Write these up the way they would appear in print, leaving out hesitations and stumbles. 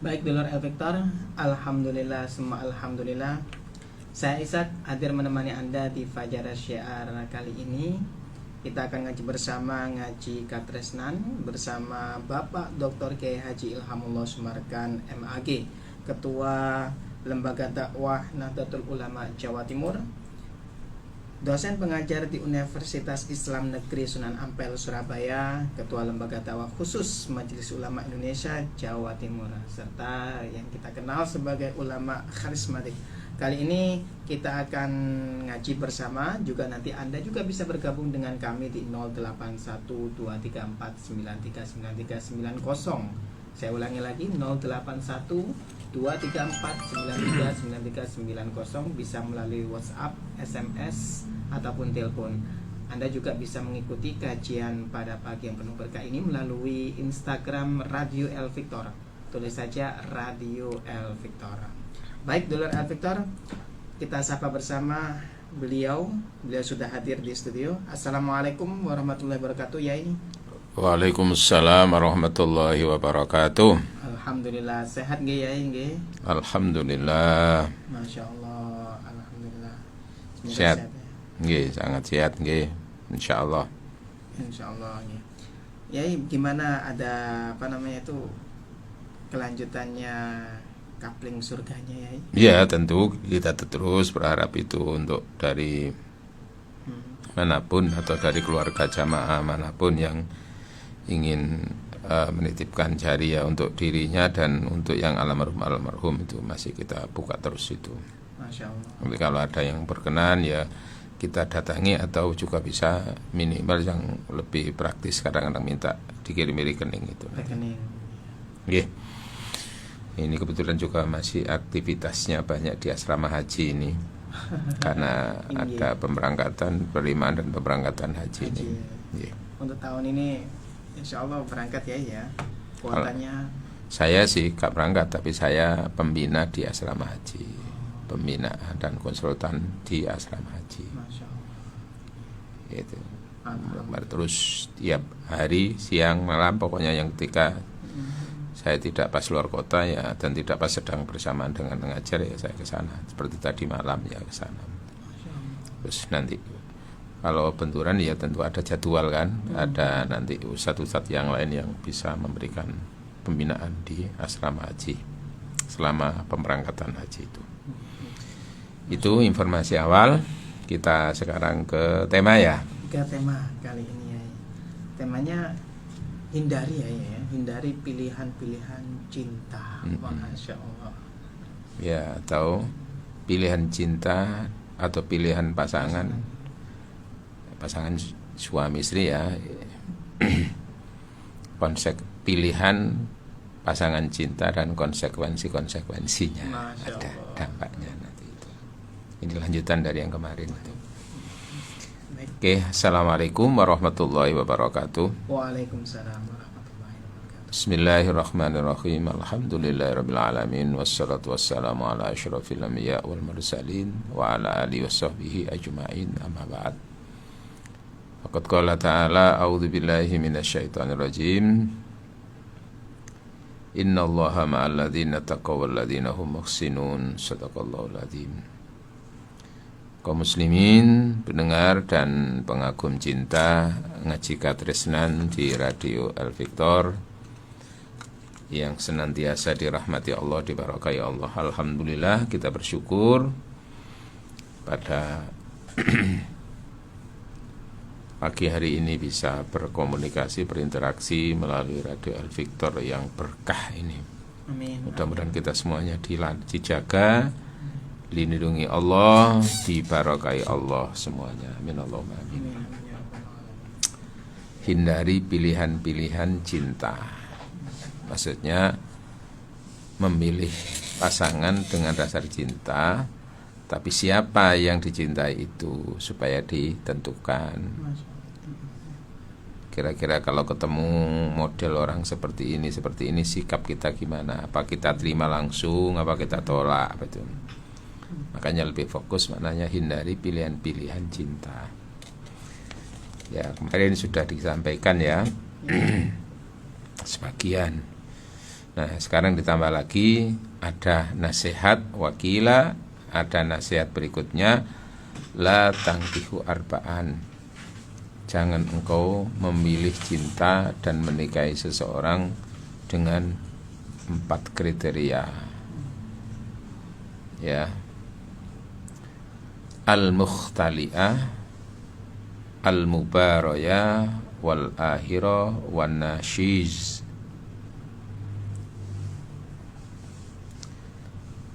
Baik dulur El Victor, alhamdulillah semua alhamdulillah. Saya Ishak hadir menemani Anda di Fajar Syiar kali ini. Kita akan ngaji bersama ngaji Katresnan bersama Bapak Dr. Kiai Haji Ilhamullah Sumarkan MAG, Ketua Lembaga Dakwah Nahdlatul Ulama Jawa Timur, dosen pengajar di Universitas Islam Negeri Sunan Ampel Surabaya, Ketua Lembaga Dakwah Khusus Majelis Ulama Indonesia Jawa Timur, serta yang kita kenal sebagai ulama karismatik. Kali ini kita akan ngaji bersama, juga nanti Anda juga bisa bergabung dengan kami di 08123493939390. Saya ulangi lagi, 081234939390, bisa melalui WhatsApp, SMS ataupun telepon. Anda juga bisa mengikuti kajian pada pagi yang penuh berkah ini melalui Instagram Radio El Victor. Tulis saja Radio El Victor. Baik dulur El Victor, kita sapa bersama beliau sudah hadir di studio. Assalamualaikum warahmatullahi wabarakatuh, Yai. Waalaikumsalam warahmatullahi wabarakatuh. Alhamdulillah, sehat nggih Yai nggih? Alhamdulillah. Masya Allah, alhamdulillah. Semoga Sehat. ya. Nggih, sangat sehat nggih. Insyaallah. Insyaallah nggih. Yai, gimana, ada kelanjutannya kapling surganya Yai? Ya, tentu kita terus berharap itu untuk dari manapun atau dari keluarga jamaah manapun yang ingin menitipkan jariah untuk dirinya dan untuk yang almarhum itu masih kita buka terus itu. Masya Allah. Tapi kalau ada yang berkenan ya kita datangi, atau juga bisa minimal yang lebih praktis kadang-kadang minta dikirimi rekening itu. Rekening. Nggih. Ini kebetulan juga masih aktivitasnya banyak di asrama haji ini. Karena ada pemberangkatan, penerimaan dan pemberangkatan haji ini. Yeah. Untuk tahun ini insya Allah berangkat ya. Kuotanya. Saya sih gak berangkat, tapi saya pembina di asrama haji, pembina dan konsultan di asrama haji. Masya Allah. Itu. Terus tiap hari, siang, malam, pokoknya yang ketika saya tidak pas luar kota ya, dan tidak pas sedang bersamaan dengan mengajar ya saya ke sana. Seperti tadi malam ya ke sana. Terus nanti kalau benturan ya tentu ada jadwal kan, ada nanti ustadz-ustadz yang lain yang bisa memberikan pembinaan di asrama haji selama pemberangkatan haji itu. Itu informasi awal. Kita sekarang ke tema ya. Ke tema kali ini ya. Temanya hindari ya, hindari pilihan-pilihan cinta. Masya Allah. Ya, atau pilihan cinta atau pilihan pasangan suami istri ya. Pilihan pasangan cinta dan konsekuensinya. Ada dampaknya nanti itu. Ini lanjutan dari yang kemarin itu. Oke, assalamualaikum warahmatullahi wabarakatuh. Waalaikumsalam warahmatullahi wabarakatuh. Bismillahirrahmanirrahim. Alhamdulillahirabbil alamin, wassalatu wassalamu ala asyrafil anbiya wal mursalin wa ala alihi washabbihi ajmain, amma ba'd. Faqad qala ta'ala, a'udzu billahi minasyaitonir rajim. Innallaha ma'al ladzina taqaw wal ladzina hum muhsinun. Shadaqallahul adzim. Kaum muslimin, pendengar dan pengagum cinta ngaji Katresnan di Radio El Victor yang senantiasa dirahmati Allah, diberkahi Allah. Alhamdulillah, kita bersyukur pada pagi hari ini bisa berkomunikasi, berinteraksi melalui Radio El Victor yang berkah ini. Amin. Mudah-mudahan kita semuanya dijaga, dilindungi Allah, diberkahi Allah semuanya. Amin Allahumma amin. Hindari pilihan-pilihan cinta. Maksudnya memilih pasangan dengan dasar cinta, tapi siapa yang dicintai itu supaya ditentukan. Kira-kira kalau ketemu model orang seperti ini, sikap kita gimana? Apa kita terima langsung, apa kita tolak? Betul. Makanya lebih fokus, maknanya hindari pilihan-pilihan cinta. Ya, kemarin sudah disampaikan ya sebagian Nah, sekarang ditambah lagi ada nasihat wakila, ada nasihat berikutnya, la tangkihu arba'an. Jangan engkau memilih cinta dan menikahi seseorang dengan 4 kriteria. Ya. Al-mukhtali'ah, al-mubarayah, wal akhirah, wan nashiz.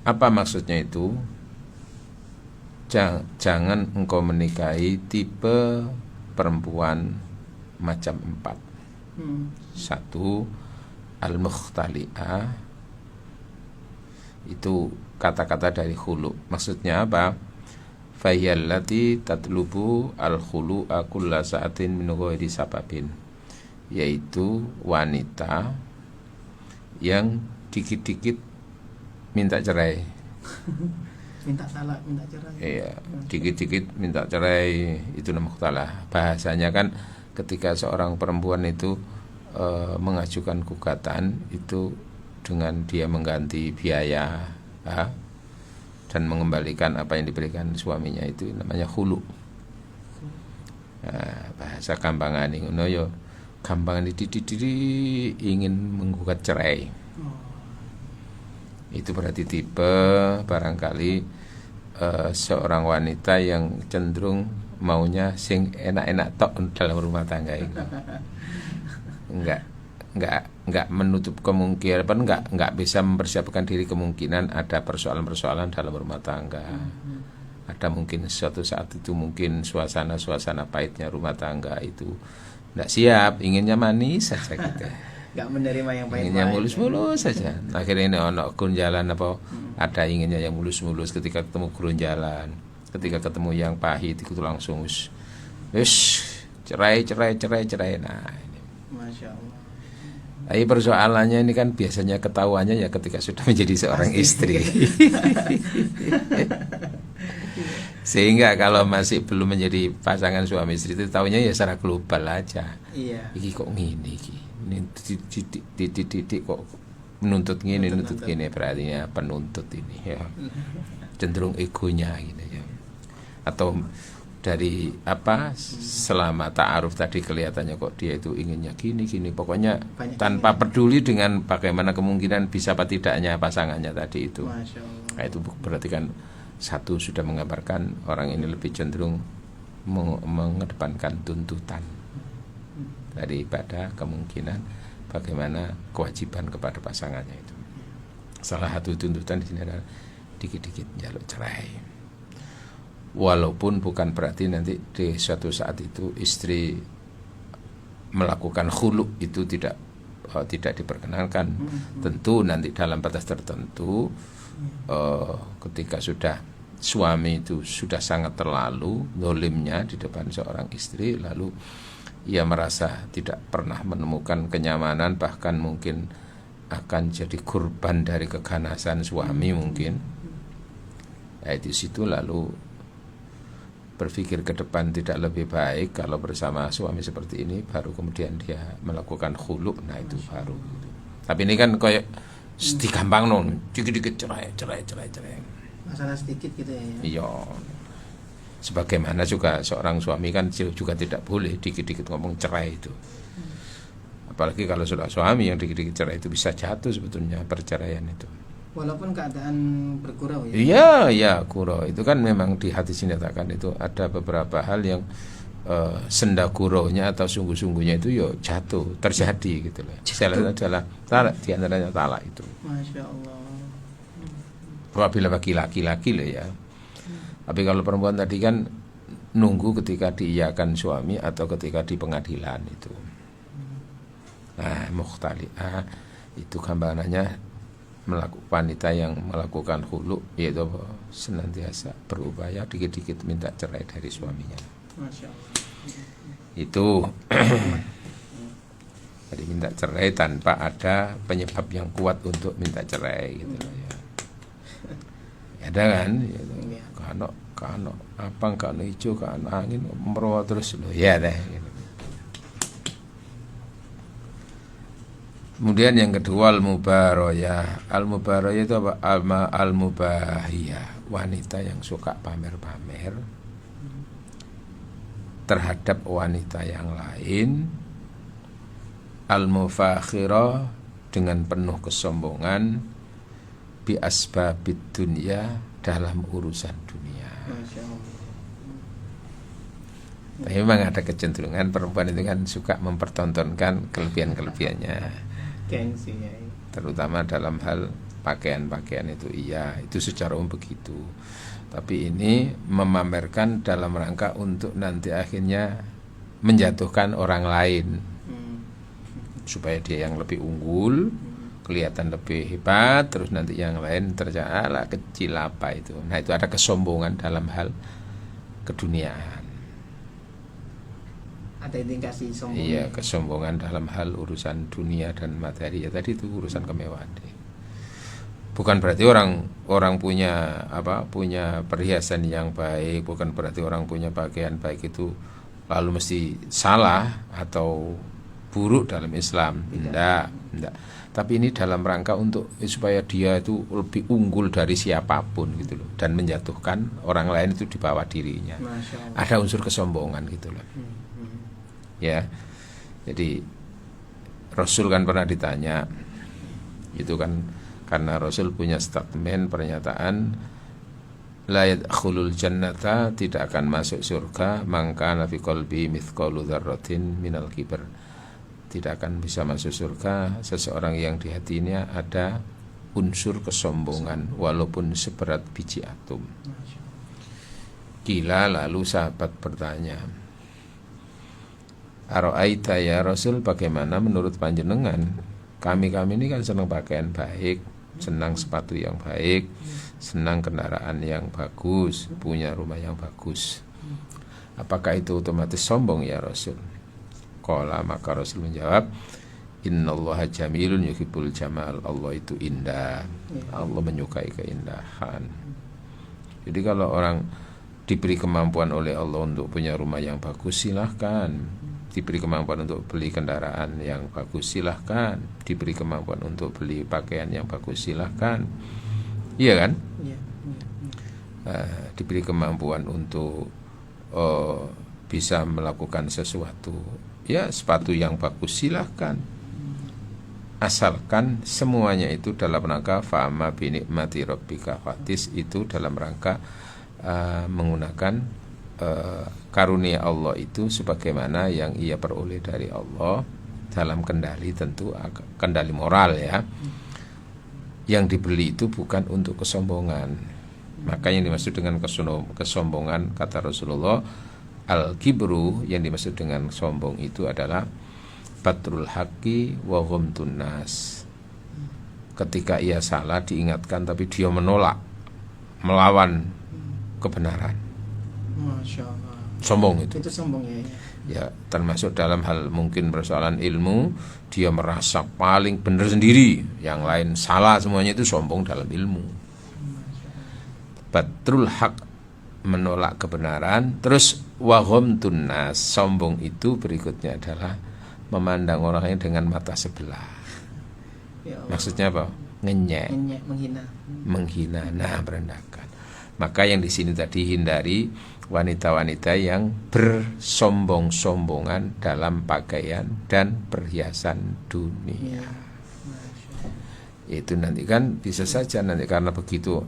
Apa maksudnya itu? Jangan engkau menikahi tipe perempuan macam 4. 1, al-mukhtali'ah. Itu kata-kata dari khulu. Maksudnya apa? Fayyallati tatlubu al-khulu'a kulla sa'atin min ghairi sababin. Yaitu wanita yang dikit-dikit minta cerai. Minta talak, minta cerai. Iya, dikit-dikit minta cerai, itu namanya mukhtalah. Bahasanya kan ketika seorang perempuan itu mengajukan gugatan itu dengan dia mengganti biaya dan mengembalikan apa yang diberikan suaminya, itu namanya khulu. Nah, bahasa gampangan ini ngono ya, gampangan didi ingin menggugat cerai. Itu berarti tipe barangkali seorang wanita yang cenderung maunya sing enak-enak tok dalam rumah tangga ini. Enggak menutup kemungkinan, enggak bisa mempersiapkan diri kemungkinan ada persoalan-persoalan dalam rumah tangga. Ada mungkin suatu saat itu mungkin suasana pahitnya rumah tangga itu enggak siap, inginnya manis saja gitu. Enggak menerima yang pahit. Inginnya mulus-mulus saja. Akhirnya ini ono gunjalan apa ada inginnya yang mulus-mulus, ketika ketemu gunjalan, ketika ketemu yang pahit itu langsung cerai. Nah, ini. Masya Allah. Tapi persoalannya ini kan biasanya ketahuannya ya ketika sudah menjadi seorang istri. Sehingga kalau masih belum menjadi pasangan suami istri itu tahunya ya secara global aja. Iya. Iki kok ngene iki. Ini titik kok menuntut gini, berarti ya penuntut ini ya. Cenderung egonya gitu ya. Atau dari apa selama ta'aruf tadi kelihatannya kok dia itu inginnya gini pokoknya banyak tanpa peduli dengan bagaimana kemungkinan bisa apa tidaknya pasangannya tadi itu. Nah, itu berarti kan satu sudah menggambarkan orang ini lebih cenderung mengedepankan tuntutan daripada kemungkinan bagaimana kewajiban kepada pasangannya itu. Salah satu tuntutan di sini adalah dikit-dikit jaluk cerai. Walaupun bukan berarti nanti di suatu saat itu istri melakukan khulu itu tidak diperkenankan. Tentu nanti dalam batas tertentu ketika sudah suami itu sudah sangat terlalu dolimnya di depan seorang istri, lalu ia merasa tidak pernah menemukan kenyamanan, bahkan mungkin akan jadi kurban dari keganasan suami mungkin. Ya, di situ lalu berpikir ke depan tidak lebih baik kalau bersama suami seperti ini, baru kemudian dia melakukan khulu. Nah itu baru gitu. Tapi ini kan kayak gampang non, dikit-dikit cerai. Masalah sedikit gitu ya. Iya. Sebagaimana juga seorang suami kan juga tidak boleh dikit-dikit ngomong cerai itu. Apalagi kalau sudah suami yang dikit-dikit cerai itu bisa jatuh sebetulnya perceraian itu. Walaupun keadaan bergurau ya. Iya, gurau itu kan memang di hadis dinyatakan itu ada beberapa hal yang senda guraunya atau sungguh-sungguhnya itu ya jatuh, terjadi gitu loh. Salah adalah talak, di antaranya talak itu. Masya Allah. Apabila bagi laki-laki loh ya. Tapi kalau perempuan tadi kan nunggu ketika diiyakan suami atau ketika di pengadilan itu. Nah, mukhtali'ah itu gambarannya wanita yang melakukan khulu, yaitu senantiasa berupaya dikit-dikit minta cerai dari suaminya. Masya Allah. Itu jadi minta cerai tanpa ada penyebab yang kuat untuk minta cerai gitu loh ya. Ada kan? Gitu. Kano abang, kano hijau, kano angin, merawat terus loh ya deh. Gitu. Kemudian yang kedua al-mubarayah. Al-mubarayah itu apa? Al-mubahiyah, wanita yang suka pamer-pamer terhadap wanita yang lain. Al-mufakhirah, dengan penuh kesombongan, bi asbabid dunya, dalam urusan dunia. Masya Allah. Tapi memang ada kecenderungan perempuan itu kan suka mempertontonkan kelebihan-kelebihannya, Gengsi ya. terutama dalam hal pakaian-pakaian itu. Iya, itu secara umum begitu. Tapi ini memamerkan dalam rangka untuk nanti akhirnya menjatuhkan orang lain, supaya dia yang lebih unggul, kelihatan lebih hebat, terus nanti yang lain tercela kecil apa itu. Nah, itu ada kesombongan dalam hal keduniaan. Ada indikasi sombong. Iya, kesombongan dalam hal urusan dunia dan materi. Ya tadi itu urusan kemewahan. Bukan berarti orang punya punya perhiasan yang baik, bukan berarti orang punya pakaian baik itu lalu mesti salah atau buruk dalam Islam. Tidak. Tapi ini dalam rangka untuk supaya dia itu lebih unggul dari siapapun gitu loh, dan menjatuhkan orang lain itu di bawah dirinya. Ada unsur kesombongan gitu loh. Ya. Jadi Rasul kan pernah ditanya, itu kan karena Rasul punya statement, pernyataan, la yadkhulul jannata, tidak akan masuk surga man kana fi qalbi mithqalu dzarratin minal kibr. Tidak akan bisa masuk surga seseorang yang di hatinya ada unsur kesombongan walaupun seberat biji atom. Kila, lalu sahabat bertanya, Aro'aita ya Rasul, bagaimana menurut panjenengan? Kami ini kan senang pakaian baik, senang sepatu yang baik, senang kendaraan yang bagus, punya rumah yang bagus. Apakah itu otomatis sombong ya Rasul? Qala, maka Rasul menjawab, innallaha jamilun yuhibbul jamal. Allah itu indah, Allah menyukai keindahan. Jadi kalau orang diberi kemampuan oleh Allah untuk punya rumah yang bagus, silahkan. Diberi kemampuan untuk beli kendaraan yang bagus, silahkan. Diberi kemampuan untuk beli pakaian yang bagus, silahkan. Iya kan? Diberi kemampuan untuk bisa melakukan sesuatu, ya sepatu yang bagus, silahkan. Asalkan semuanya itu dalam rangka fa'ama binikmati rabbika fatis, itu dalam rangka menggunakan karunia Allah itu sebagaimana yang ia peroleh dari Allah, dalam kendali, tentu kendali moral ya. Yang dibeli itu bukan untuk kesombongan. Maka yang dimaksud dengan kesombongan, kata Rasulullah, al-kibru, yang dimaksud dengan sombong itu adalah batrul haqqi wa ghamtun nas. Ketika ia salah diingatkan tapi dia menolak, melawan kebenaran. Masya Allah. Sombong itu. Itu sombong ya. Ya, termasuk dalam hal mungkin persoalan ilmu, dia merasa paling benar sendiri, yang lain salah semuanya, itu sombong dalam ilmu. Batrul haq, menolak kebenaran. Terus wa ghamtun nas, sombong itu berikutnya adalah memandang orang lain dengan mata sebelah. Ya, maksudnya apa? Ngenyek, menghina, nah merendahkan. Maka yang di sini tadi hindari wanita-wanita yang bersombong-sombongan dalam pakaian dan perhiasan dunia. Itu nanti kan bisa saja nanti karena begitu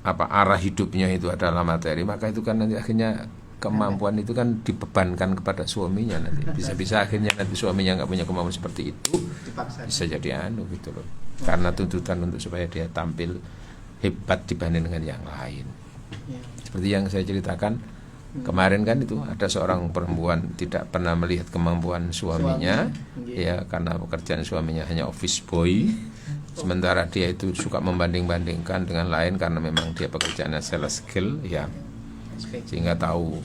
arah hidupnya itu adalah materi, maka itu kan nanti akhirnya kemampuan itu kan dibebankan kepada suaminya nanti. Bisa-bisa akhirnya nanti suaminya nggak punya kemampuan seperti itu, bisa jadi gitu loh. Karena tuntutan untuk supaya dia tampil hebat dibanding dengan yang lain. Seperti yang saya ceritakan kemarin kan, itu ada seorang perempuan tidak pernah melihat kemampuan suaminya, ya karena pekerjaan suaminya hanya office boy, sementara dia itu suka membanding-bandingkan dengan lain karena memang dia pekerjaannya sales skill ya, sehingga tahu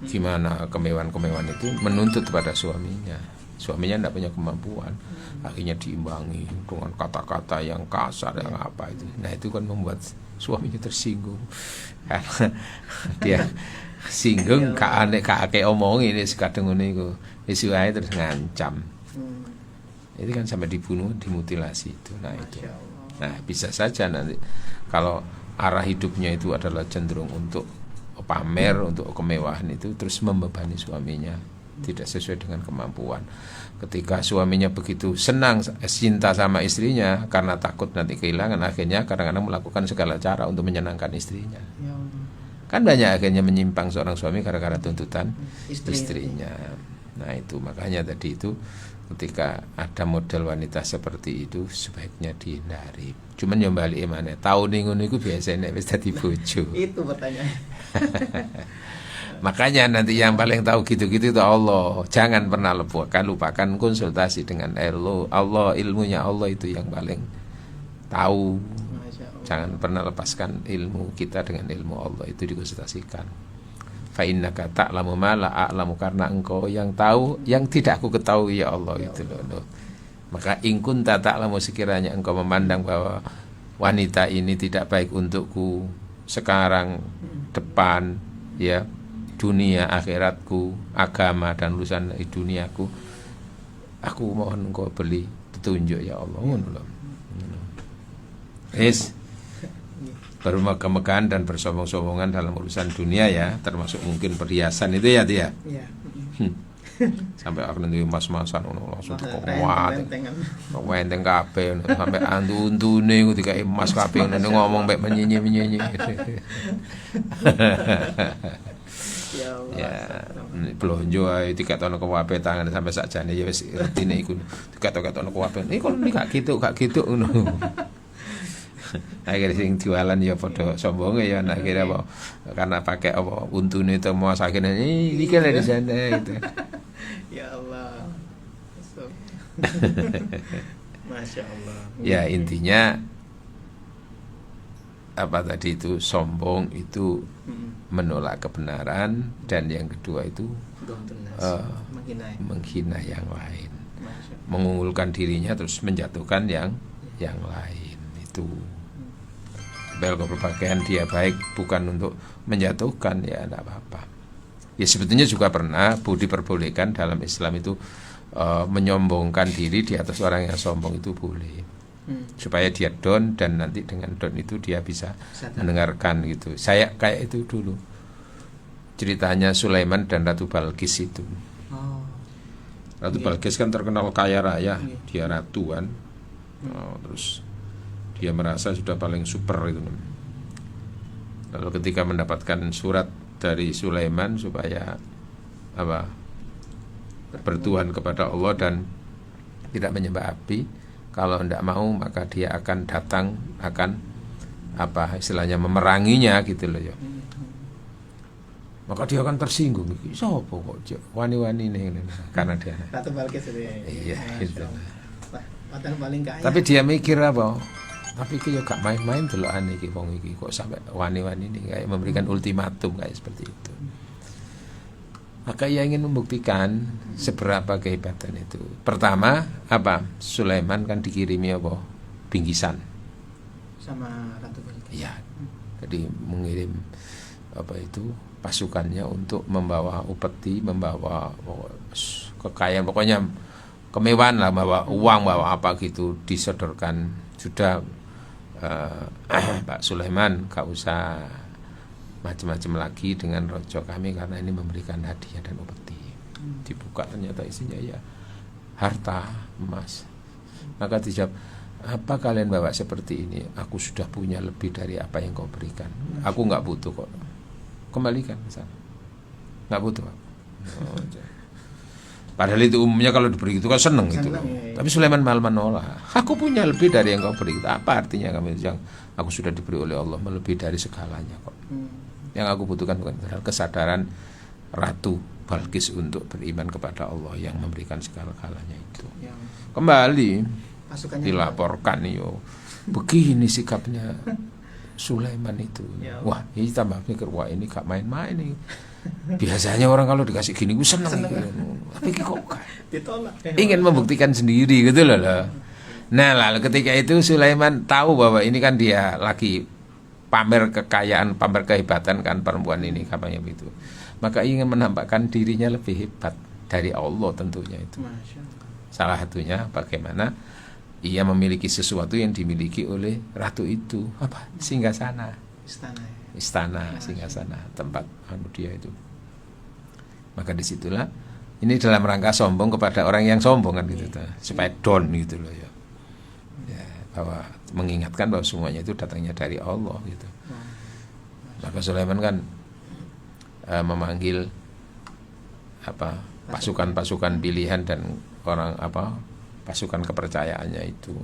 gimana kemewahan-kemewahan itu menuntut pada suaminya. Suaminya tidak punya kemampuan, akhirnya diimbangi dengan kata-kata yang kasar, yang apa itu. Nah itu kan membuat suaminya tersinggung karena dia singgung kak ake omong ini sekadung ini ku isu aja terus ngancam. Itu kan sampai dibunuh, dimutilasi itu. Nah itu. Masya Allah. Nah bisa saja nanti kalau arah hidupnya itu adalah cenderung untuk pamer, untuk kemewahan itu, terus membebani suaminya tidak sesuai dengan kemampuan. Ketika suaminya begitu senang, cinta sama istrinya, karena takut nanti kehilangan, akhirnya kadang-kadang melakukan segala cara untuk menyenangkan istrinya. Ya Allah. Kan banyak akhirnya menyimpang seorang suami gara-gara tuntutan Istri. istrinya. Nah itu makanya tadi itu ketika ada model wanita seperti itu sebaiknya dihindari. Cuman yang balik mana tahu nih ngono iku biasanya wis dadi bojo. Itu pertanyaan. Makanya nanti yang paling tahu gitu-gitu itu Allah. Jangan pernah lupakan konsultasi dengan Allah, ilmunya Allah itu yang paling tahu. Masya Allah. Jangan pernah lepaskan ilmu kita dengan ilmu Allah, itu dikonsultasikan. Fa innaka ta'lamu ma la a'lamu, karena engkau yang tahu yang tidak aku ketahui ya Allah, itu loh. Maka in kunta ta'lamu, sekiranya engkau memandang bahwa wanita ini tidak baik untukku sekarang, depan, ya, dunia akhiratku, agama dan urusan duniaku, aku mohon engkau beri petunjuk ya Allah. Ngono lho. Yes. Bermegah-megahan dan bersombong-sombongan dalam urusan dunia ya, termasuk mungkin perhiasan itu ya dia. Iya. Sampai aku nanti mas-masan langsung Rentengan. wenteng kabeh sampai antu-untune ku dikai emas kabeh ngomong mek menyenyi-menyenyi. Ya Allah. Ya, blonjo ae dikatokno kewape tangan sampai sakjane ya wis retine iku dikatok-katokno kewape. Iki kok gak gitu ngono. Akhirnya sing jualan ya padha sombonge ya, akhirnya apa karena pakai apa untune itu mau akhirnya ini kan di sana gitu. Ya Allah. Masya Allah. Ya intinya apa tadi itu, sombong itu menolak kebenaran, dan yang kedua itu menghina yang lain, mengunggulkan dirinya terus menjatuhkan yang lain. Itu kalau berpakaian dia baik bukan untuk menjatuhkan, ya tidak apa-apa. Ya sebetulnya juga pernah diperbolehkan dalam Islam itu menyombongkan diri di atas orang yang sombong itu boleh, supaya dia down, dan nanti dengan down itu dia bisa mendengarkan gitu. Saya kayak itu dulu ceritanya Sulaiman dan Ratu Balkis itu. Ratu Balkis kan terkenal kaya raya, dia ratu kan. Terus dia merasa sudah paling super itu. Lalu ketika mendapatkan surat dari Sulaiman supaya apa, bertuhan kepada Allah dan tidak menyembah api, kalau tidak mau maka dia akan datang, akan apa istilahnya memeranginya gitu loh ya. Maka dia akan tersinggung, siapa kok wani-wani ini, karena dia Ratu Balkis itu ya. Iya gitu. Paling kaya. Tapi dia mikir apa? Tapi iki yo gak main-main delokane iki wong iki kok sampai wani-wani ini kayak memberikan ultimatum kayak seperti itu. Maka ia ingin membuktikan seberapa kehebatan itu. Pertama, apa? Sulaiman kan dikirimi apa? Bingkisan Sama Ratu Balkis. Iya. Jadi mengirim apa itu pasukannya untuk membawa upeti, membawa kekayaan, pokoknya kemewahan lah, bawa uang, bawa apa gitu, disodorkan. Sudah Pak Sulaiman gak usah macam-macam lagi dengan rojo kami, karena ini memberikan hadiah dan upeti. Dibuka ternyata isinya ya harta emas. Maka dijawab, apa kalian bawa seperti ini? Aku sudah punya lebih dari apa yang kau berikan. Aku gak butuh kok. Kembalikan ke sana. Gak butuh. Padahal itu umumnya kalau diberi itu kan seneng itu. Ya. Tapi Sulaiman malah menolak. Aku punya lebih dari yang kau beri. Apa artinya kamu yang aku sudah diberi oleh Allah melebihi dari segalanya kok. Yang aku butuhkan bukan kesadaran Ratu Balkis untuk beriman kepada Allah yang memberikan segala-galanya itu. Kembali pasukannya dilaporkan yo. Begini sikapnya Sulaiman itu. Wah, ini tambah mikir, wah ini gak main-main nih. Biasanya orang kalau dikasih gini gue seneng. Tapi kok ditolak. Ingin membuktikan sendiri gitu loh. Nah lalu ketika itu Sulaiman tahu bahwa ini kan dia lagi pamer kekayaan, pamer kehebatan kan perempuan ini katanya begitu. Maka ingin menampakkan dirinya lebih hebat dari Allah tentunya itu. Salah satunya bagaimana ia memiliki sesuatu yang dimiliki oleh ratu itu, apa? Singgasana. Istana, singgasana, tempat dia itu. Maka disitulah ini dalam rangka sombong kepada orang yang sombong kan gitu, supaya down gitu loh ya. Bahwa mengingatkan bahwa semuanya itu datangnya dari Allah gitu. Maka Sulaiman kan memanggil pasukan-pasukan pilihan dan orang pasukan kepercayaannya itu.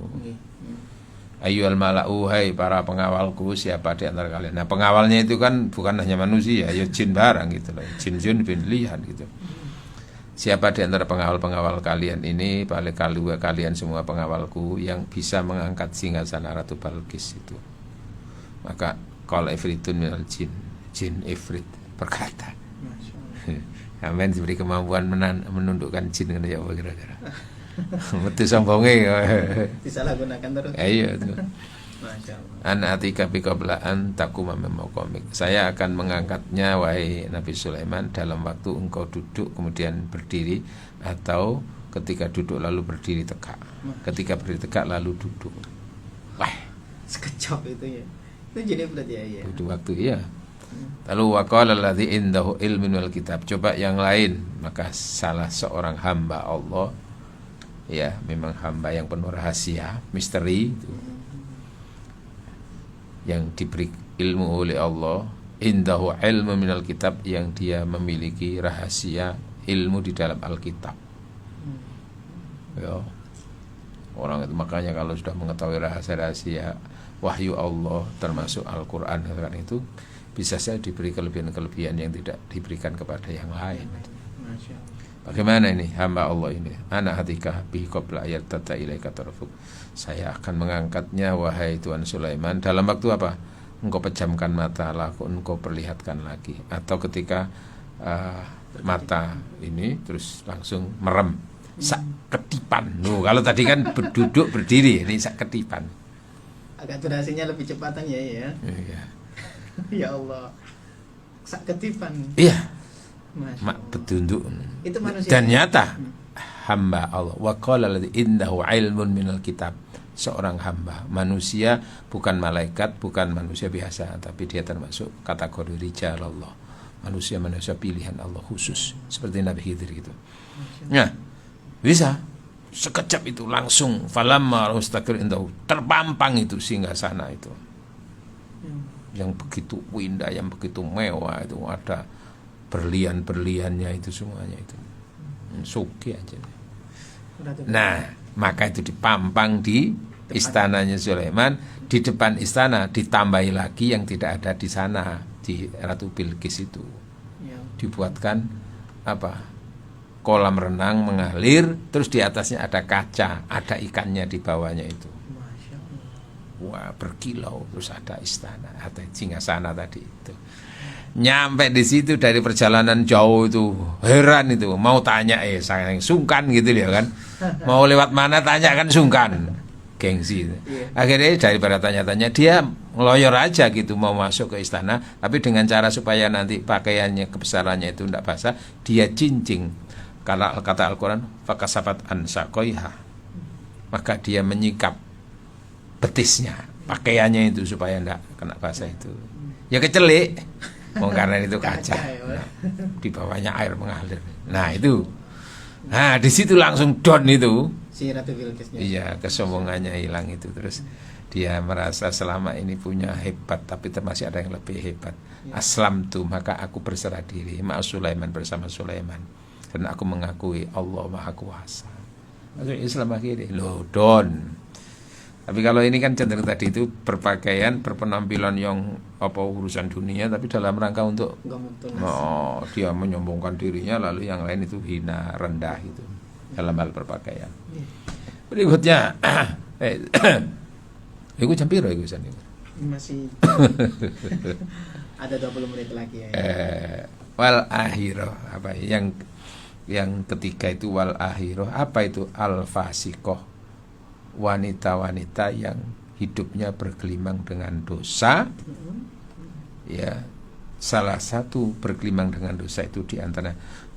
Ayyuhal mala'u, hai para pengawalku, siapa di antara kalian. Nah, pengawalnya itu kan bukan hanya manusia, ya jin barang gitu loh. Jin pilihan gitu. Siapa di antara pengawal-pengawal kalian ini, balik kalian semua pengawalku yang bisa mengangkat singgasana Ratu Balqis itu. Maka qala ifritun minal jin ifrit berkata. Amin, diberi kemampuan menundukkan jin kan ya apa kira-kira. Betul sombongnya. Disalahgunakan terus. Iya itu. Ana atika bi qablaan takuma komik. Saya akan mengangkatnya wahai Nabi Sulaiman dalam waktu engkau duduk kemudian berdiri, atau ketika duduk lalu berdiri tegak. Ketika berdiri tegak lalu duduk. Wah, sekejap itu ya. Itu jadi berarti ya. Itu waktu ya. Lalu waqala alladzi indahu ilmun wal kitab. Coba yang lain, maka salah seorang hamba Allah, ya memang hamba yang penuh rahasia, misteri itu, yang diberi ilmu oleh Allah, indahu ilmu minal kitab, yang dia memiliki rahasia ilmu di dalam Alkitab. Ya. Orang itu makanya kalau sudah mengetahui rahasia-rahasia wahyu Allah termasuk Al-Qur'an kan itu bisa saja diberi kelebihan-kelebihan yang tidak diberikan kepada yang lain. Bagaimana ini hamba Allah ini? Ana hatika bi qabla yartata ilaika tarfuk. Saya akan mengangkatnya wahai Tuan Sulaiman dalam waktu apa? Engkau pejamkan mata, lalu engkau perlihatkan lagi, atau ketika mata ini terus langsung merem, sak ketipan. Kalau tadi kan duduk berdiri, ini sak ketipan. Agak durasinya lebih cepatan ya. Iya. Ya Allah, sak ketipan. Iya. Petunduk. Itu manusia. Dan nyata hamba Allah. Wa qala alladzi indahu ilmun minal kitab. Seorang hamba, manusia, bukan malaikat, bukan manusia biasa, tapi dia termasuk kategori rijal Allah. Manusia pilihan Allah khusus, seperti Nabi Khidir gitu. Nah, bisa sekejap itu langsung falamma mustaqir indahu, terpampang itu singgasana itu. Yang begitu indah, yang begitu mewah, itu ada berlian-berliannya itu semuanya itu. Suki aja. Nah, maka itu dipampang di istananya Sulaiman, di depan istana ditambahi lagi yang tidak ada di sana, di Ratu Bilqis itu. Dibuatkan kolam renang mengalir, terus di atasnya ada kaca, ada ikannya di bawahnya itu. Wah, berkilau, terus ada istana, ada singgasana tadi itu. Nyampe di situ dari perjalanan jauh itu heran itu, mau tanya sayang sungkan gitu ya kan. Mau lewat mana tanya kan sungkan. Gengsi. Akhirnya daripada tanya-tanya dia ngeloyor aja gitu mau masuk ke istana, tapi dengan cara supaya nanti pakaiannya kebesarannya itu tidak basah, dia cincing. Karena kata Al-Qur'an fakasafat an saqaiha. Maka dia menyikap betisnya, pakaiannya itu supaya tidak kena basah itu. Ya kecelik. Karena itu kaca. Nah, di bawahnya air mengalir. Nah, itu. Nah, di situ langsung down itu. Si Ratu Bilqisnya. Iya, kesombongannya hilang itu. Terus dia merasa selama ini punya hebat, tapi masih ada yang lebih hebat. Aslam tu, maka aku berserah diri ma'as Sulaiman, bersama Sulaiman. Dan aku mengakui Allah Maha Kuasa. Masuk Islam akhirnya. Loh, down. Tapi kalau ini kan cenderung tadi itu berpakaian, berpenampilan yang urusan dunia, tapi dalam rangka untuk dia menyombongkan dirinya, lalu yang lain itu hina, rendah itu dalam hal berpakaian. Berikutnya, itu jam piro itu San? Masih ada 20 menit lagi ya. Wal akhirah, yang ketiga itu wal akhirah, apa itu? Al fasiqah, wanita-wanita yang hidupnya bergelimang dengan dosa. Ya, salah satu bergelimang dengan dosa itu diantara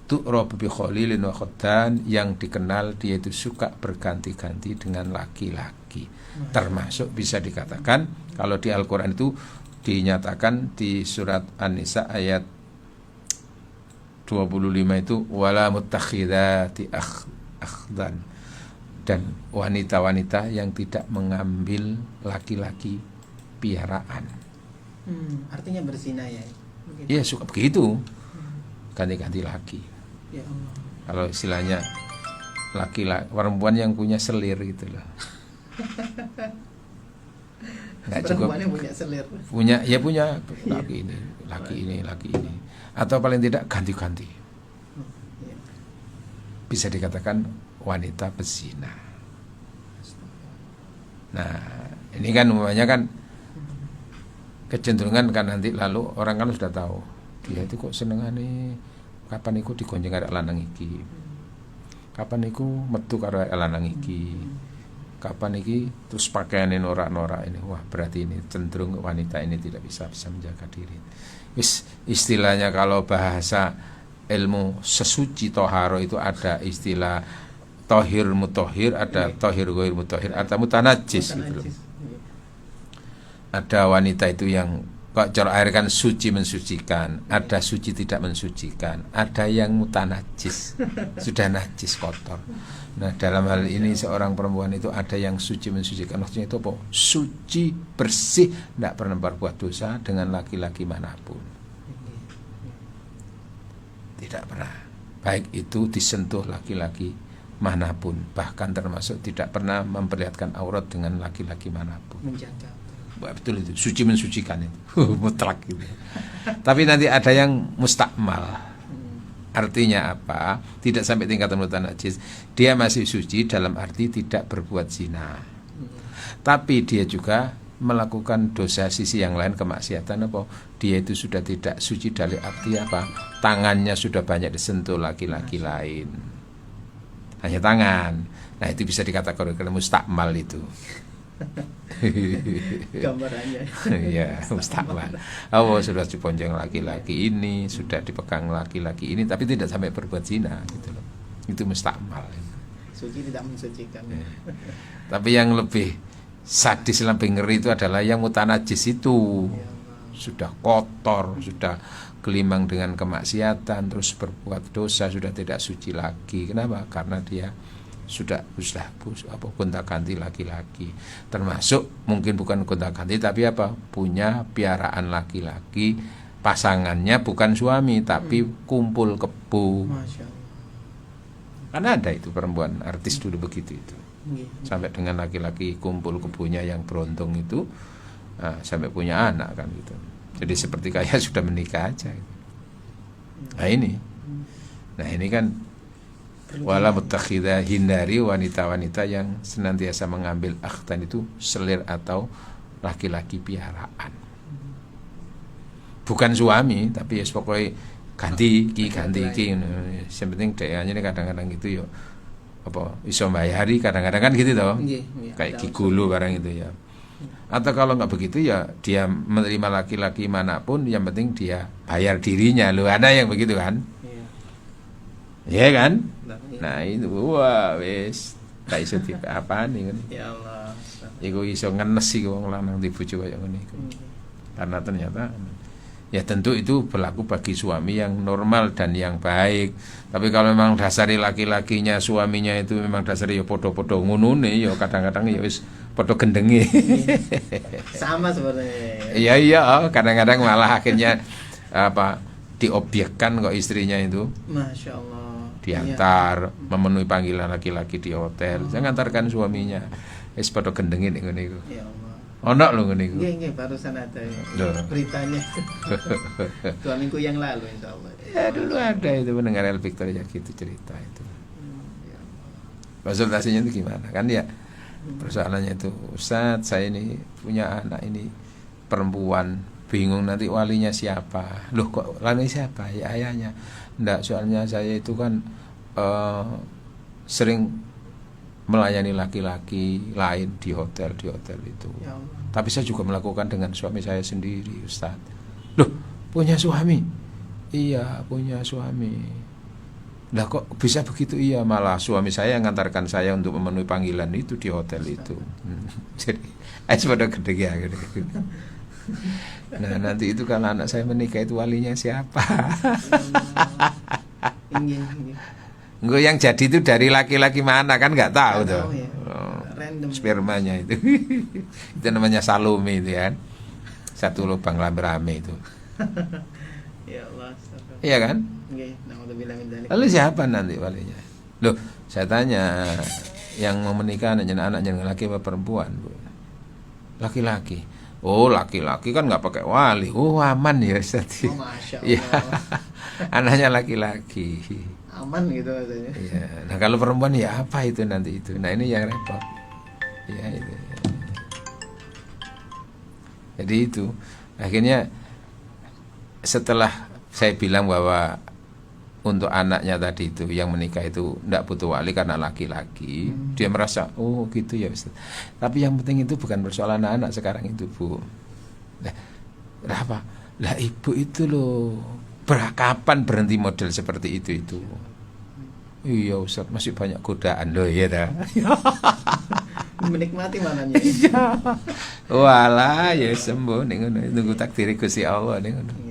tu'rabu bi khalilin wa khaddan, yang dikenal dia itu suka berganti-ganti dengan laki-laki. Termasuk bisa dikatakan kalau di Al-Qur'an itu dinyatakan di surat An-Nisa ayat 25 itu wala muttakhidati akhdan, dan wanita-wanita yang tidak mengambil laki-laki piaraan. Artinya berzina ya. Begitu. Ya suka begitu. Ganti-ganti laki. Ya Allah. Kalau istilahnya laki-laki perempuan yang punya selir gitu loh. Nggak cukup Perempuan yang punya selir. punya laki ini, laki ini. Atau paling tidak ganti-ganti. Iya. Bisa dikatakan wanita pezina. Nah, ini kan umumnya kan kecenderungan kan nanti lalu orang kan sudah tahu dia itu kok senengane kapan iku digonjeng karo lanang iki, kapan iku metu karo lanang iki, kapan iki terus pakaiane norak-norak ini. Wah, berarti ini cenderung wanita ini tidak bisa menjaga diri. Istilahnya kalau bahasa ilmu sesuci toharo itu ada istilah tohir mutohir, ada tohir gohir mutohir, ada mutanajis gitu loh. Ada wanita itu yang kok cara air kan suci mensucikan, ada suci tidak mensucikan, ada yang mutanajis, sudah najis kotor. Nah, dalam hal ini seorang perempuan itu ada yang suci mensucikan, maksudnya itu apa? Suci, bersih, tidak pernah berbuat dosa dengan laki-laki manapun. Tidak pernah. Baik itu disentuh laki-laki manapun, bahkan termasuk tidak pernah memperlihatkan aurat dengan laki-laki manapun. Menjaga. Betul itu, suci mensucikan itu. Mutlak gitu. Tapi nanti ada yang mustakmal. Artinya apa? Tidak sampai tingkatan mutanajis. Dia masih suci dalam arti tidak berbuat zina. Tapi dia juga melakukan dosa sisi yang lain, kemaksiatan apa? Dia itu sudah tidak suci dari arti apa? Tangannya sudah banyak disentuh laki-laki lain. Hanya tangan. Nah, itu bisa dikatakan mustakmal itu. Gambarannya. Ya, mustakmal. Oh, sudah diponjong laki-laki ini, sudah dipegang laki-laki ini, tapi tidak sampai berbuat zina gitu loh. Itu mustakmal. Suci tidak mensucikan. Tapi yang lebih sadis, lebih ngeri itu adalah yang mutanajis itu. Sudah kotor, sudah gelimang dengan kemaksiatan, terus berbuat dosa, sudah tidak suci lagi. Kenapa? Karena dia sudah gonta-ganti laki-laki, termasuk mungkin bukan gonta-ganti tapi apa, punya piaraan laki-laki, pasangannya bukan suami tapi kumpul kebo. Masya Allah. Karena ada itu perempuan artis dulu begitu itu, sampai dengan laki-laki kumpul kebonya yang beruntung itu, sampai punya anak kan gitu. Jadi seperti kayak sudah menikah aja. Nah ini kan wala mutakhidah, hindari wanita-wanita yang senantiasa mengambil akhtan itu selir atau laki-laki piaraan. Bukan suami, tapi ya pokoknya ganti iki. Yang penting dayanya ini kadang-kadang gitu ya. Apa iso bayari kadang-kadang kan gitu toh. Kayak gigolo barang itu ya. Atau kalau nggak begitu ya dia menerima laki-laki manapun, yang penting dia bayar dirinya. Loh, ada yang begitu kan? Iya kan? Nah itu wah wis tak iso tipe apaan nih kan? Ya Allah. Iku iso ngenes iki wong lanang di bojo kaya ngene iku. Karena ternyata ya tentu itu berlaku bagi suami yang normal dan yang baik. Tapi kalau memang dasari laki-lakinya, suaminya itu memang dasari ya podo-podo ngunune ya kadang-kadang ya wis podo gendenge. Sama sebenarnya. Iya, kadang-kadang malah akhirnya apa diobjekkan kok istrinya itu. Masya Allah. Diantar, memenuhi panggilan laki-laki di hotel. Saya ngantarkan suaminya. Wis padha gendengin ngene iku. Ya Allah. Ono lho ngene iku. Nggih, barusan ada beritanya. 2 minggu yang lalu insyaallah. Ya dulu ada itu mendengar El Victoria gitu cerita itu. Ya Konsultasinya itu gimana? Kan ya persoalannya itu, Ustaz, saya ini punya anak ini perempuan, bingung nanti walinya siapa. Loh kok walinya siapa? Ya ayahnya. Nggak, soalnya saya itu kan sering melayani laki-laki lain di hotel itu. Ya Tapi saya juga melakukan dengan suami saya sendiri, Ustaz. Loh, punya suami? Iya, punya suami. Lah kok bisa begitu? Iya, malah suami saya yang ngantarkan saya untuk memenuhi panggilan itu di hotel itu. Jadi pada gede ya gede. Nah nanti itu kalau anak saya menikah itu walinya siapa? Enggak, yang jadi itu dari laki-laki mana kan nggak tahu tuh. Ya. Random. Spermanya itu. Itu namanya Salome itu kan. Satu lubang rame itu. Ya Allah. Astagfirullah. Iya kan? Nggih, naudzubillah min dzalik. Lalu siapa nanti walinya? Loh, saya tanya, yang mau menikah anaknya laki apa perempuan, Bu? Laki-laki. Oh, laki-laki kan nggak pakai wali. Oh, aman ya Ustaz. Oh, Masya Allah. Iya. Anaknya laki-laki. Aman gitu katanya. Iya. Nah, kalau perempuan ya apa itu nanti itu? Nah, ini yang repot. Ya itu. Jadi itu akhirnya setelah saya bilang bahwa untuk anaknya tadi itu yang menikah itu tidak butuh wali karena laki-laki, dia merasa oh gitu ya Ustaz. Tapi yang penting itu bukan persoalan anak-anak sekarang itu, Bu. Nah, apa? Lah ibu itu loh, kapan berhenti model seperti itu? Iya Ustaz, masih banyak godaan loh ya dah. Menikmati mananya. Iya. Walah ya sembuh ning ngono, nunggu takdir Gusti Allah ning ngono.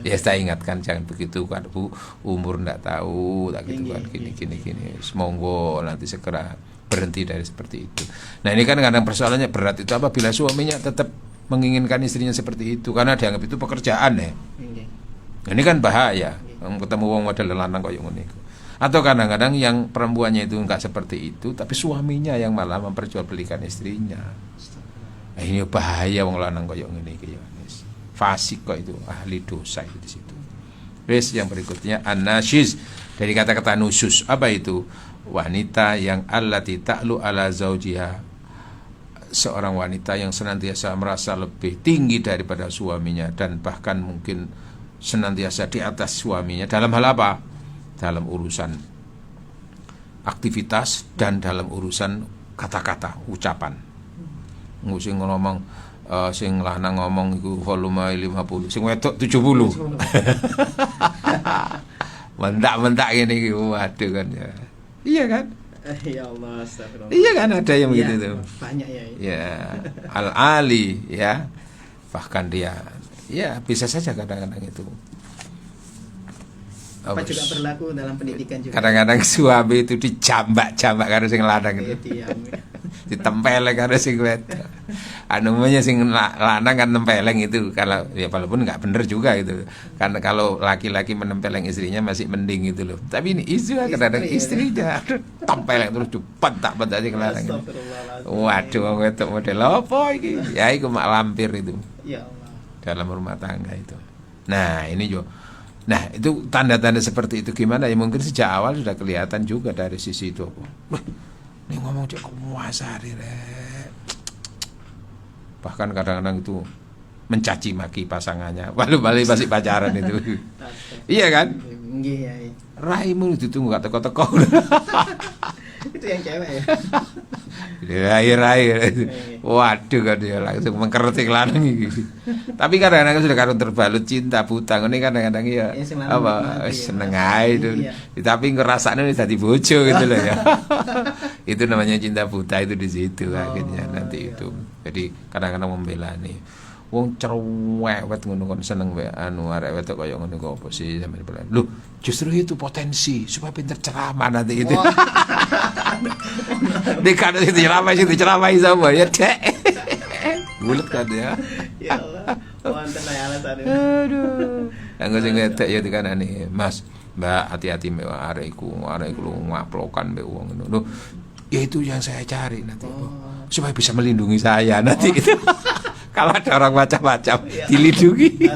Ya saya ingatkan jangan begitu kan Bu, umur ndak tahu tak gitu kan gini. Semoga nanti segera berhenti dari seperti itu. Nah ini kan kadang persoalannya berat itu apabila suaminya tetap menginginkan istrinya seperti itu karena dianggap itu pekerjaan ya. Ini kan bahaya. Ketemu wong model lanang koyo ngono iku. Atau kadang-kadang yang perempuannya itu enggak seperti itu tapi suaminya yang malah memperjualbelikan istrinya. Nah, ini bahaya wong lanang koyo ngene iki ya. Fasik kok itu, ahli dosa itu di situ. Wes yang berikutnya an-nasyiz dari kata-kata nusus. Apa itu? Wanita yang allati ta'lu ala zaujiha. Seorang wanita yang senantiasa merasa lebih tinggi daripada suaminya dan bahkan mungkin senantiasa di atas suaminya dalam hal apa? Dalam urusan aktivitas dan dalam urusan kata-kata, ucapan. Sing ngomong sing lanang ngomong iku volume 50, sing wedok 70. Mentak-mentak ngene iki, waduh kan ya. Iya kan? Ya Allah, astagfirullah. Iya kan ada yang Ya, begitu tuh. banyak ya. Ya, al-ali ya. Bahkan dia ya bisa saja kadang-kadang itu. Apa juga berlaku dalam pendidikan juga. Kadang-kadang suami itu dijambak-jambak karo sing lanang itu. Diam. Ditempeleng karo sing wedok. Namanya sing lanang kan nempeleng itu kalau ya walaupun nggak bener juga gitu. Karena kalau laki-laki menempeleng istrinya masih mending gitu loh. Tapi ini kadang-kadang istrinya tempeleng terus dipentak-pentak sing lanang. Waduh, wong wedok model apa iki? Ya iku mak lampir itu. Ya Allah. Dalam rumah tangga itu. Nah, ini juga. Nah, itu tanda-tanda seperti itu gimana? Ya mungkin sejak awal sudah kelihatan juga dari sisi itu. Wah, ini ngomong cek kuasari rek. Bahkan kadang-kadang itu mencaci maki pasangannya. Walau balik masih pacaran itu. Iya kan? Nggih ya. Raimu ditunggu gak teko-teko. Itu yang cewek ya. Rai. Waduh kan dia langsung mengkertik lanang iki. Tapi kadang-kadang sudah karun terbalut cinta buta ngene kadang-kadang ya apa seneng ae itu. Iya. Tapi ngerasane wis dadi bojo gitu loh ya. Itu namanya cinta buta itu di situ akhirnya nanti itu. Jadi kadang-kadang membela nih. Wong cerewet ngono kon seneng wae arek wedok kaya ngono kok apa sih sampeyan bilang. Loh, justru itu potensi supaya pinter ceramah nanti itu. Dekat itu ceramah sama ya, Dek. Bulet kan ya. Ya Allah. Wonten ae alasan. Aduh. Anggo sing wedok ya dikanani, Mas, Mbak hati-hati mbek arek iku lu ngaplokan mbek wong ngono. Loh, ya itu yang saya cari nanti. Supaya bisa melindungi saya nanti itu. Kalau ada orang macam-macam dilindungi.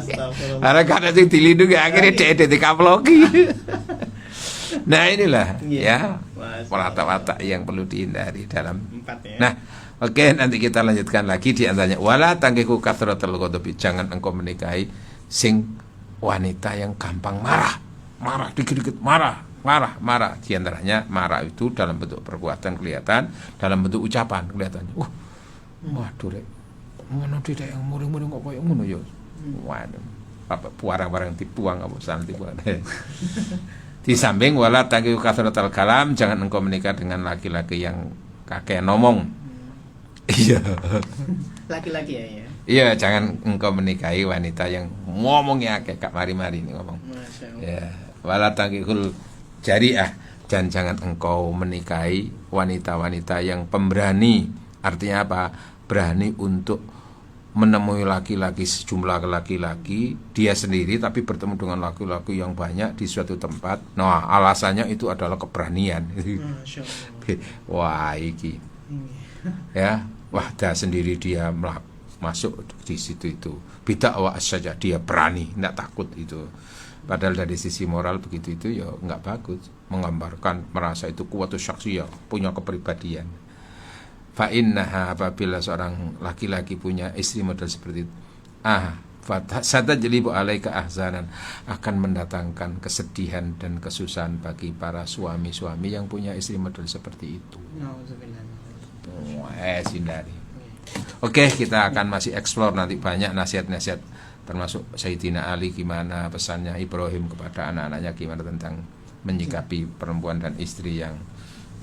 Karena kadang sing dilindungi akhirnya dia dikaploki. Nah inilah ya watak-watak yang perlu dihindari dalam. Nah, oke, nanti kita lanjutkan lagi di antaranya wala tangkiku kathratul ghadabi, jangan engkau menikahi sing wanita yang gampang marah dikit-dikit marah. Di antaranya marah itu dalam bentuk perbuatan kelihatan, dalam bentuk ucapan kelihatannya. Waduh rek. Ngono tidak yang muring-muring kok koyo ngono ya. Waduh. Apa barang-barang dibuang apa salah dibuang. Di samping wala taqiu kathratal kalam, jangan engkau menikah dengan laki-laki yang kakek ngomong. Iya. Laki-laki ya. Iya, jangan engkau menikahi wanita yang ngomongnya kayak Kak mari-mari ini ngomong. Masya Allah. Ya, wala taqiul jariah, dan jangan engkau menikahi wanita-wanita yang pemberani. Artinya apa? Berani untuk menemui laki-laki, sejumlah laki-laki, dia sendiri tapi bertemu dengan laki-laki yang banyak di suatu tempat. Nah, alasannya itu adalah keberanian. Masya Allah. Wah, iki. Ya, wahda sendiri dia masuk di situ itu. Bida wa saja, dia berani, tidak takut itu. Padahal dari sisi moral begitu itu ya nggak bagus. Menggambarkan merasa itu kuwatu syaksiyah, punya kepribadian. Fa innaha, apabila seorang laki-laki punya istri model seperti itu, satajlibu alaika ahzanan, akan mendatangkan kesedihan dan kesusahan bagi para suami-suami yang punya istri model seperti itu. Sindari. Oke, kita akan masih explore nanti banyak nasihat-nasihat, termasuk Sayyidina Ali gimana pesannya Ibrahim kepada anak-anaknya, gimana tentang menyikapi perempuan dan istri yang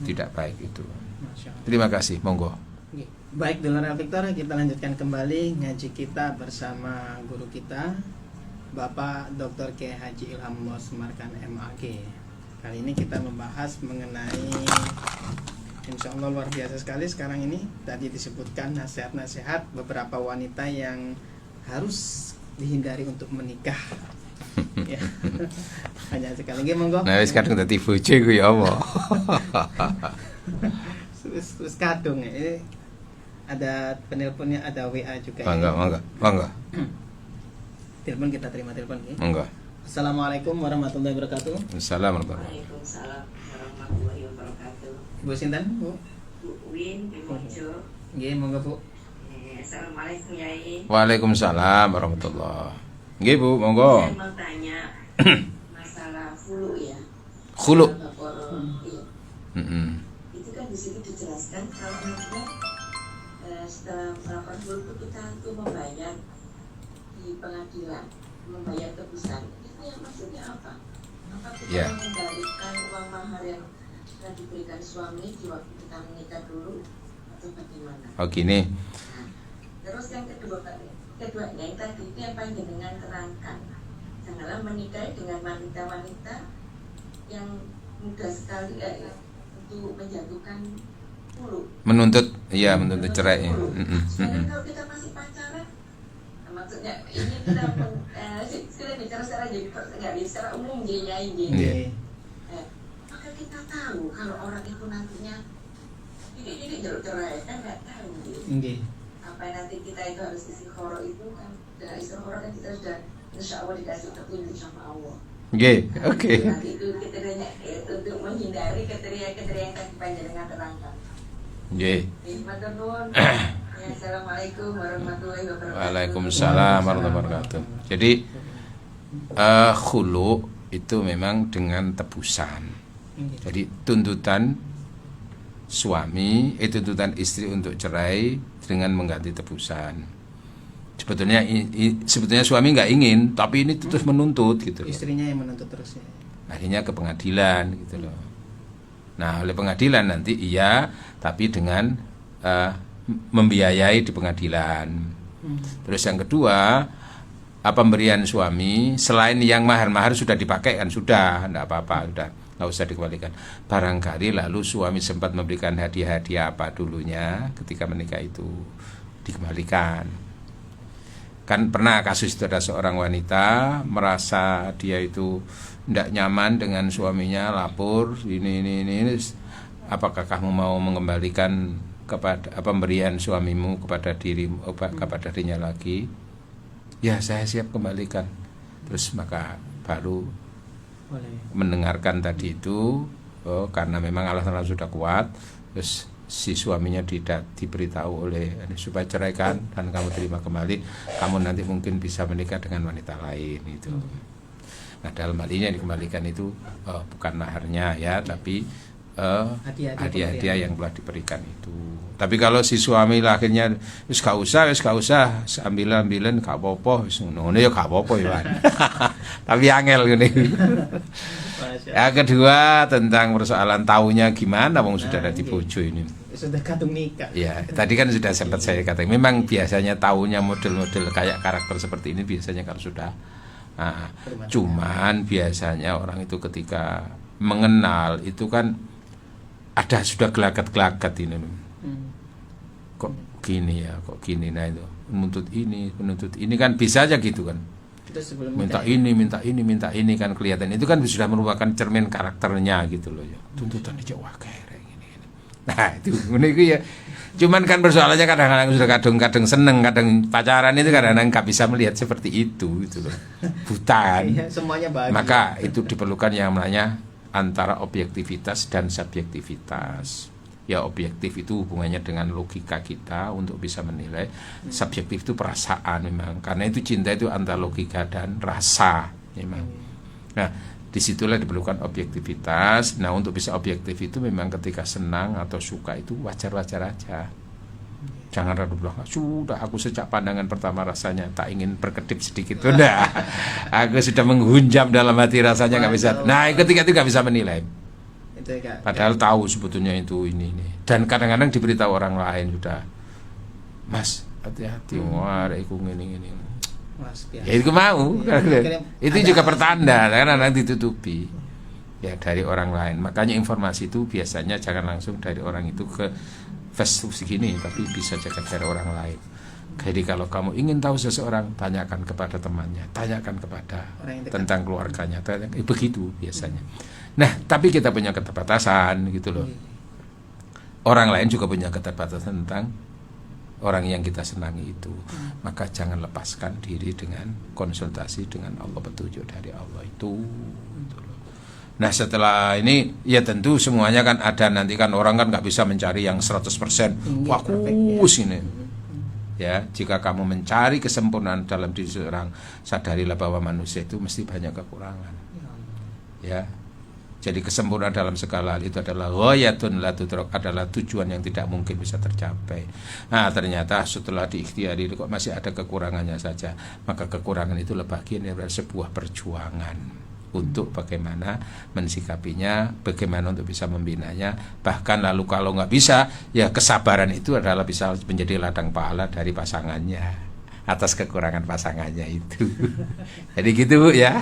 tidak baik itu. Terima kasih, monggo. Baik, Dulur Victor, kita lanjutkan kembali ngaji kita bersama guru kita Bapak Dr. K. Haji Ilham Semarkan MAG. Kali ini kita membahas mengenai, insya Allah luar biasa sekali sekarang ini. Tadi disebutkan nasihat-nasihat beberapa wanita yang harus dihindari untuk menikah. Ya. Hanya sekali lagi, monggo. Nah, wis kadung dadi bojo ku ya apa? Terus kadung ya. Ada penelponnya, ada WA juga. Mangga. Telepon, kita terima telepon ya. Mangga. Assalamualaikum warahmatullahi wabarakatuh. Waalaikumsalam warahmatullahi wabarakatuh. Bu sinten, Bu? Bu Win di Mojo. Nggih, monggo, Bu. Assalamualaikum Yai. Waalaikumsalam warahmatullahi. Nggih, Bu, monggo. Saya mau tanya masalah flu ya. Khulu. Iya. Itu kan di sini dijelaskan kalau nantinya setelah melakukan flu itu kita tuh membayar di pengadilan, membayar tebusan. Itu yang maksudnya apa? Apa kita mengembalikan uang mahar yang sudah diberikan suami di waktu kita menikah dulu atau bagaimana? Oh gini. Nah, terus yang keduanya yang tadi itu yang panjang dengan terangkan, janganlah menikahi dengan wanita-wanita yang mudah sekali untuk menjatuhkan flu. Menuntut cerai. Sebenarnya kalau kita masih pacaran, maksudnya ini kita sekalian bicara secara jadi nggak secara umum ini. Maka kita tahu kalau orang itu nantinya ini jalur cerai kan nggak tahu. Apa yang nanti kita itu harus istiqoroh itu kan, dengan istiqoroh kan kita sudah insya Allah dikasih petunjuk sama Allah. Oke. Nanti itu kriterianya untuk menghindari kriteria yang tadi panjenengan terangkan. Assalamualaikum warahmatullahi wabarakatuh. Waalaikumsalam warahmatullahi wabarakatuh. Jadi khulu itu memang dengan tebusan. Jadi tuntutan suami, tuntutan istri untuk cerai dengan mengganti tebusan. Sebetulnya suami nggak ingin, tapi ini terus menuntut gitu loh. Istrinya yang menuntut terus ya. Akhirnya ke pengadilan gitu loh. Nah, oleh pengadilan nanti iya, tapi dengan membiayai di pengadilan. Terus yang kedua, pemberian suami selain yang mahar-mahar sudah dipakai kan, sudah, enggak apa-apa, sudah nggak usah dikembalikan. Barangkali lalu suami sempat memberikan hadiah-hadiah apa dulunya ketika menikah itu dikembalikan. Kan pernah kasus itu, ada seorang wanita merasa dia itu tidak nyaman dengan suaminya, lapor ini, apakah kamu mau mengembalikan kepada pemberian suamimu kepada dirimu, kepada dirinya lagi? Ya, saya siap kembalikan. Terus maka baru mendengarkan tadi itu, karena memang alasan sudah kuat, terus si suaminya diberitahu oleh supaya ceraikan dan kamu terima kembali, kamu nanti mungkin bisa menikah dengan wanita lain itu. Nah, dalam hal ini yang dikembalikan itu bukan maharnya ya, tapi hadiah-hadiah yang telah diberikan itu. Tapi kalau si suami akhirnya wis gak usah ambilan gak apa-apa, wis ngono ya gak apa-apa ya. Tapi angel ngene. Yang kedua tentang persoalan taunya gimana, wong sudah ada di bojo ini. Sudah kadung nikah. Ya, tadi kan sudah sempat saya katakan. Memang biasanya taunya model-model kayak karakter seperti ini biasanya kalau sudah. Nah, cuman biasanya orang itu ketika mengenal itu kan ada sudah gelagat-gelagat ini. Kok gini ya, kok gini, nah itu menuntut ini kan bisa aja gitu kan. Minta ini kan kelihatan itu kan sudah merupakan cermin karakternya gitu loh ya. Tuntutan Jawa kayak gini. Nah itu ya. Cuman kan persoalannya kadang-kadang sudah kadang seneng, kadang pacaran itu kadang-kadang nggak bisa melihat seperti itu gitu loh. Buta. Semuanya bahagia. Maka itu diperlukan yang namanya antara objektivitas dan subjektivitas. Ya objektif itu hubungannya dengan logika kita untuk bisa menilai. Subjektif itu perasaan memang. Karena itu cinta itu antara logika dan rasa memang. Nah disitulah diperlukan objektivitas. Nah untuk bisa objektif itu memang ketika senang atau suka itu wajar-wajar aja. Jangan ragu bilang sudah aku sejak pandangan pertama rasanya tak ingin berkedip sedikit. Udah aku sudah menghunjam dalam hati rasanya nggak bisa. Nah ketika itu nggak bisa menilai. Padahal tahu sebetulnya itu ini. Dan kadang-kadang diberitahu orang lain sudah, Mas hati-hati, wah aku ini. Ya itu mau, itu juga pertanda karena nanti ditutupi ya dari orang lain. Makanya informasi itu biasanya jangan langsung dari orang itu ke Facebook segini, tapi bisa juga dari orang lain. Jadi kalau kamu ingin tahu seseorang, tanyakan kepada temannya, tanyakan kepada tentang keluarganya, begitu biasanya. Nah, tapi kita punya keterbatasan gitu loh. Orang lain juga punya keterbatasan tentang orang yang kita senangi itu. Maka jangan lepaskan diri dengan konsultasi dengan Allah, petunjuk dari Allah itu gitu loh. Nah, setelah ini ya tentu semuanya kan ada, nanti kan orang kan nggak bisa mencari yang 100% fokus ini. Ya, jika kamu mencari kesempurnaan dalam diri seorang, sadarilah bahwa manusia itu mesti banyak kekurangan. Ya. Jadi kesempurnaan dalam segala hal itu adalah ghayatun la tudrak, adalah tujuan yang tidak mungkin bisa tercapai. Nah, ternyata setelah diikhtiari kok masih ada kekurangannya saja. Maka kekurangan itu bagian dari sebuah perjuangan untuk bagaimana mensikapinya, bagaimana untuk bisa membinanya. Bahkan lalu kalau nggak bisa, ya kesabaran itu adalah bisa menjadi ladang pahala dari pasangannya atas kekurangan pasangannya itu. Jadi gitu Bu ya.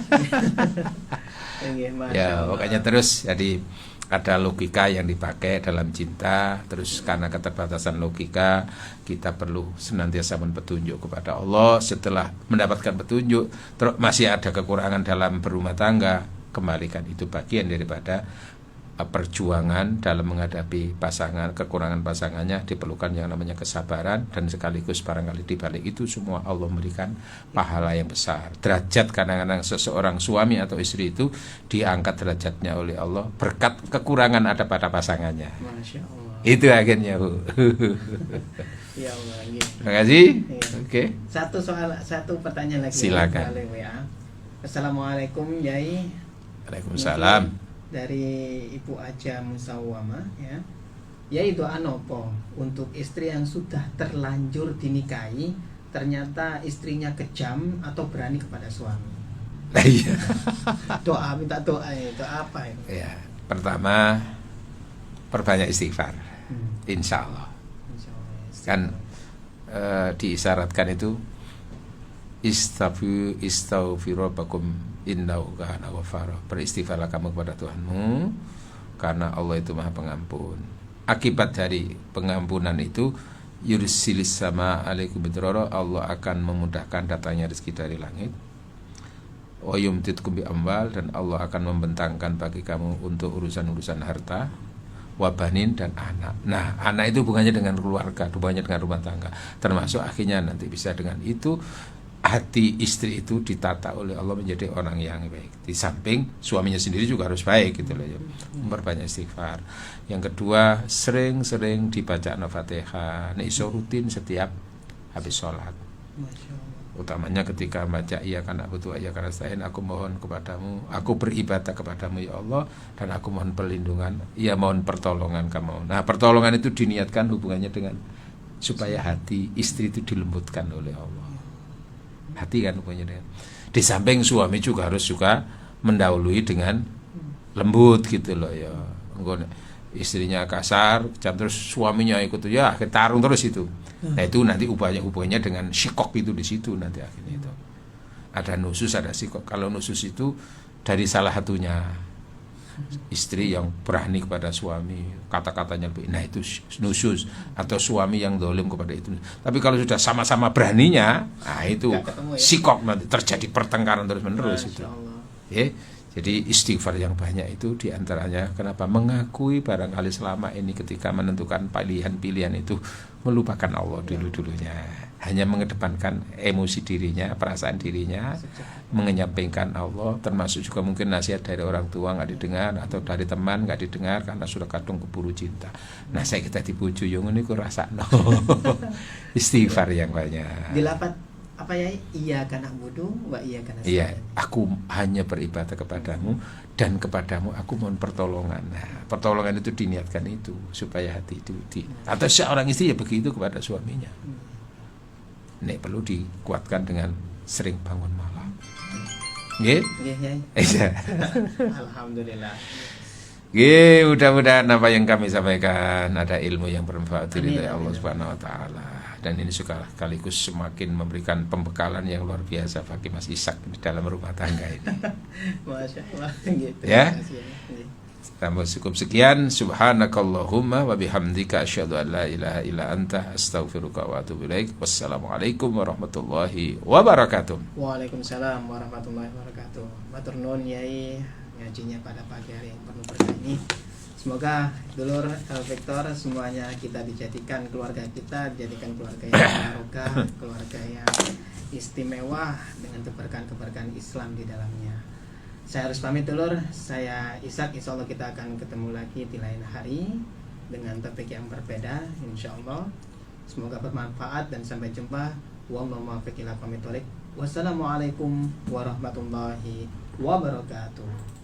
Ya pokoknya terus jadi ada logika yang dipakai dalam cinta. Terus karena keterbatasan logika, kita perlu senantiasa mohon petunjuk kepada Allah. Setelah mendapatkan petunjuk terus masih ada kekurangan dalam berumah tangga, kembalikan itu bagian daripada perjuangan dalam menghadapi pasangan, kekurangan pasangannya. Diperlukan yang namanya kesabaran, dan sekaligus barangkali di balik itu semua Allah memberikan pahala yang besar. Derajat kadang-kadang seseorang suami atau istri itu diangkat derajatnya oleh Allah berkat kekurangan ada pada pasangannya. Masya Allah. Itu akhirnya Bu. Ya Allah. Terima kasih. Oke. Satu pertanyaan lagi. Silakan. Assalamualaikum Yai. Waalaikumsalam. Dari Ibu Aja Musawama ya. Yaitu anopo untuk istri yang sudah terlanjur dinikahi ternyata istrinya kejam atau berani kepada suami. Iya. Doa, minta doa itu apa itu? Ya, pertama perbanyak istighfar. Insya Allah. Kan diisyaratkan itu istaghfirubakum innahu kana ghafara. Beristighfarlah kamu kepada Tuhanmu karena Allah itu Maha Pengampun. Akibat dari pengampunan itu yursilis sama alaikum bidrara, Allah akan memudahkan datangnya rezeki dari langit. Wa yumtitkum bi amwal, dan Allah akan membentangkan bagi kamu untuk urusan-urusan harta, wabanin, dan anak. Nah, anak itu hubungannya dengan keluarga, hubungannya dengan rumah tangga. Termasuk akhirnya nanti bisa dengan itu hati istri itu ditata oleh Allah menjadi orang yang baik. Di samping suaminya sendiri juga harus baik gitu loh ya. Memperbanyak istighfar. Yang kedua, sering-sering dibaca Al-Fatihah. Ini iso rutin setiap habis sholat. Utamanya ketika baca iyyaka na'budu wa iyyaka nasta'in, aku mohon kepadamu, aku beribadah kepadamu ya Allah, dan aku mohon perlindungan, ya mohon pertolongan kamu. Nah, pertolongan itu diniatkan hubungannya dengan supaya hati istri itu dilembutkan oleh Allah. Hati kan punya. Di samping suami juga harus mendahului dengan lembut gitu loh ya. Engko istrinya kasar, terus suaminya ikut ya tarung terus itu. Nah itu nanti hubungannya dengan sikok itu di situ nanti akhirnya itu. Ada nusus, ada sikok. Kalau nusus itu dari salah satunya, istri yang berani kepada suami, kata-katanya lebih, nah itu nusus, atau suami yang dolim kepada itu. Tapi kalau sudah sama-sama beraninya, nah itu sikok, nanti terjadi pertengkaran terus-menerus itu. Ya, jadi istighfar yang banyak itu diantaranya kenapa mengakui barangkali selama ini ketika menentukan pilihan-pilihan itu melupakan Allah dulu-dulunya, hanya mengedepankan emosi dirinya, perasaan dirinya, mengenyampingkan Allah, termasuk juga mungkin nasihat dari orang tua nggak didengar, atau dari teman nggak didengar karena sudah kadung keburu cinta. Nah saya kita dibujuk yang ini ku rasa no. Istighfar yang banyak. Dilapat apa ya? Iya karena bodoh, wa iya karena. Iya, aku hanya beribadah kepadamu dan kepadamu aku mohon pertolongan. Nah, pertolongan itu diniatkan itu supaya hati itu atau seorang istri ya begitu kepada suaminya. Nek perlu dikuatkan dengan sering bangun malam. Nggih? Nggih, Yai. Iya. Alhamdulillah. Nggih, mudah-mudahan apa yang kami sampaikan ada ilmu yang bermanfaat dari Allah Subhanahu wa taala. Dan ini sekaligus semakin memberikan pembekalan yang luar biasa bagi Mas Ishak di dalam rumah tangga ini. Masya Allah. Gitu. Ya. Tambah cukup sekian. Subhanakallahumma wa bihamdika asyhadu an la ilaha illa anta astaghfiruka wa atubu ilaik. Wassalamualaikum warahmatullahi wabarakatuh. Waalaikumsalam warahmatullahi wabarakatuh. Matur nuwun Yai ngajinya pada pagi hari yang penuh berkah ini. Semoga dulur Victor semuanya kita dijadikan keluarga dijadikan keluarga yang barokah, keluarga yang istimewa dengan keberkahan Islam di dalamnya. Saya harus pamit dulur, saya Ishak, insya Allah kita akan ketemu lagi di lain hari dengan topik yang berbeda insya Allah. Semoga bermanfaat dan sampai jumpa. Wallahu muwaffiq ila aqwamit thoriq. Wassalamualaikum warahmatullahi wabarakatuh.